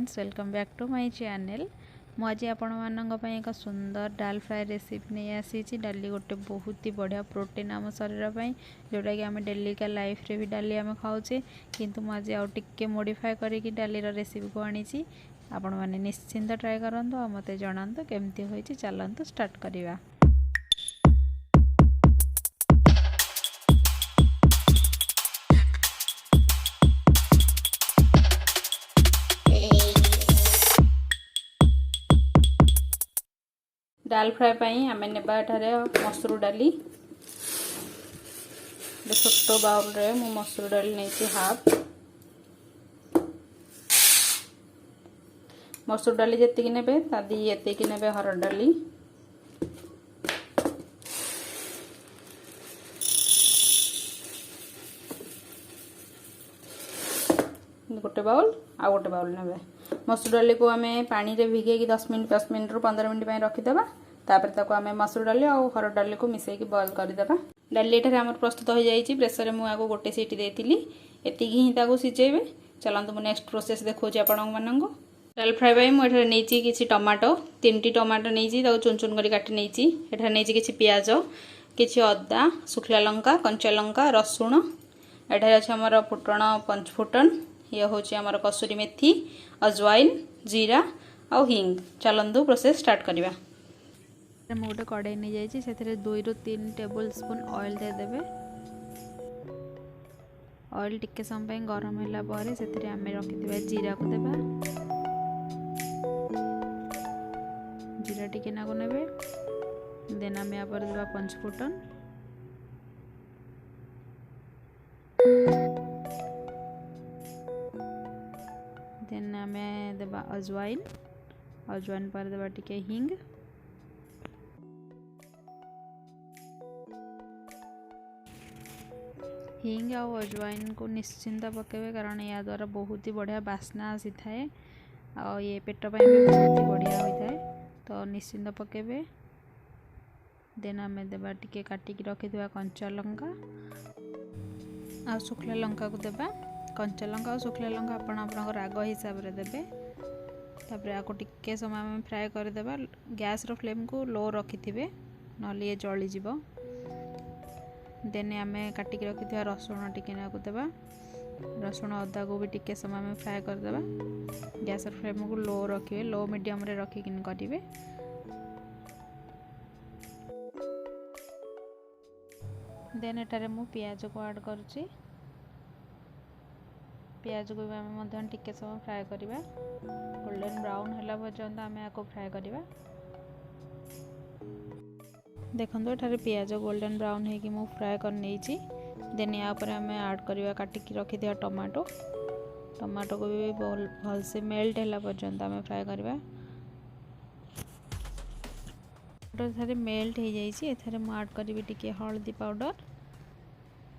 Friends welcome back to my channel. मुझे आपण मानक एक सुंदर डाल फ्राए रेसिपी नहीं आसी। डाली गोटे बहुत ही बढ़िया प्रोटीन आम शरीर जोटा कि आम डेली का लाइफ रे भी डाली आम खाऊे, किंतु मुझे आउ टिके मॉडिफाई करके डाली रेसिपी को आनी। आपण मैंने निश्चिंत ट्राए करूँ और मत जनातु केमती होइछि। चलतु स्टार्ट करवा। डाल फ्राए पाई आम नेबा मसूर डाली छोट बाउल रे मु मसूर डाली नहीं हाफ। मसूर डाली जी ने तादी ये ने हरड़ डाली गोटे बाउल आ गोटे बाउल ने। मसूर डाली को आम पानी रे भिगेकी 10 मिनट रु 15 मिनट रखीदे। तापर आम मसूर डाली और हरड़ डाली को मिसेकी बॉयल करदे। डाली एठारे आमर प्रस्तुत हो जाइए। प्रेसर में मुझे गोटे सीटी देती एति ही सिझेबे। चलतु मुझे नेक्स्ट प्रोसेस देखा आपण मानक। डाल फ्राए पाई मुझे नहीं कि टमाटो 3टी टमाटो नहीं चुन चुन कर काटी नहीं। एठारे नहीं कि पियाज कि अदा शुखला लंका कंचा लंका रसुण। एठारे अच्छे आमर फुटण पंचफुटन। ये हूँ आमर कसूरी मेथी अजवाइन जीरा और हिंग। चलतु प्रोसेस स्टार्ट करवा। मैं गोटे कड़ाई नहीं जाइए से 2 ରୁ 3 टेबल स्पून ऑयल देदेवे। ऑयल टिके समय गरम होला पर से आम रखिथिबा जीरा को देबा। जीरा टिके नाको नेबे। देन आम या पर देबा पंचफुटन। देन आम देबा अजवाइन। अजवाइन पर देबा टिके हिंग। हिंग और अजवाइन को निश्चिंत पकेबे, कारण या द्वारा बहुत ही बढ़िया बास्ना आसी थाए और ये पेट भी बहुत ही बढ़िया होता है। तो निश्चिंत पकेबे। देन आम देबा टिके काटिकी रखिथिबा कंचा लंका आ शुखला लंका को देबा। कंचा लंका और शुखला लंका आपण आपन राग हिसाब रे देबे। तापर आको टिके समय आम फ्राए करदेबा। गैस रो फ्लेम को लो रखिथिबे नले ये जली जिवो। देन आम काटिकी रखिथिबा रसुण टिके नाकु देबा। रसुण अदा को भी टिके समय आम फ्राए करदेबा। गैस रो फ्लेम को लो रखिबे, लो मीडियम रे रखिकिन करिवे। देन एटारे मु पियाज को ऐड करूची। पियाज को भी आम टिके समय फ्राए करवा। गोल्डन ब्राउन होला पर्यंत आम या फ्राए करवा। देखो ये पियाज गोल्डन ब्राउन होगी मु फ्राए कर नहीं। देन या पर आम ऐड करवा काटिकी रखिथिबा टमाटो। टमाटो को भी भल से मेल्ट होला पर्यंत आम फ्राए करवा। टमाटो मेल्ट हो जाइए। मु ऐड करी टिके हल्दी पाउडर।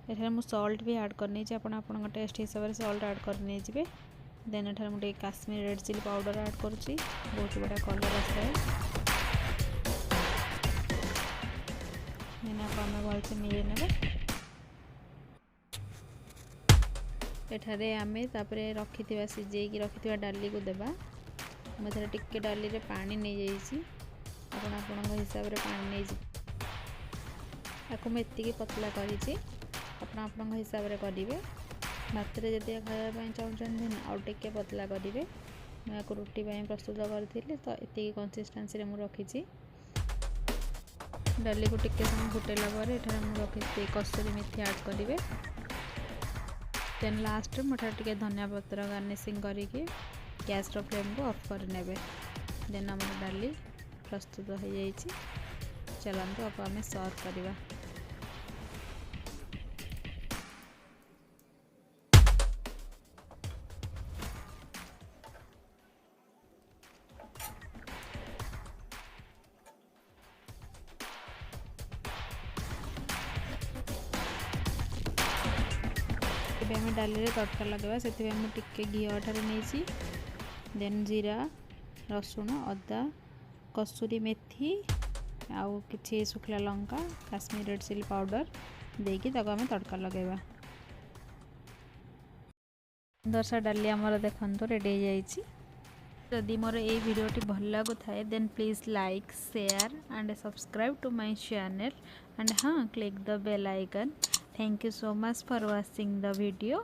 एठारे मु सॉल्ट भी ऐड कर नहीं। आपण टेस्ट हिसाब से सॉल्ट ऐड कर नहीं जिवे। देन एठारे मु टिके Kashmiri red chilli powder add करुच्ची। बहुत बढ़िया कलर आए। आम भलसे मिले ने। एठारे आम रखिथिबा सिझेकी रखिथिबा डाली को देबा। मुझे टिके डाली रे पानी नहीं जाइए। आपण हिसाब रे पानी नहीं आपको एति पतला करी। आपण हिसाब रे करेंगे। भात रे जदि खाया चाहते आउ टिके पतला करेंगे। मैं रुटी प्रस्तुत करी तो ये कंसिस्टेंसी मु रखी। डाली को टिके समय फुटेला रखी कसूरी मेथी ऐड करेंगे। देन लास्ट मुझे टिके धनिया पत्र गार्निशिंग करके गैस रो फ्लेम को ऑफ कर नेबे। देन आम डाली प्रस्तुत हो जाइए। चलतु अब आम सर्व करवा। आम डाली रे तड़का लगेगा से टिके घी अठारे नहीं। देन जीरा रसुण अदा कसूरी मेथी आउ कि शुखला लंका काश्मीरी रेड चिली पाउडर देकी आम तड़का लगेगा। दरसा डाली आमर देखो रेडी हो जाइए। जदि मोर ये वीडियोटी भल लगु थाए then please like share and subscribe to my channel and हाँ click the bell icon. Thank you so much for watching the video.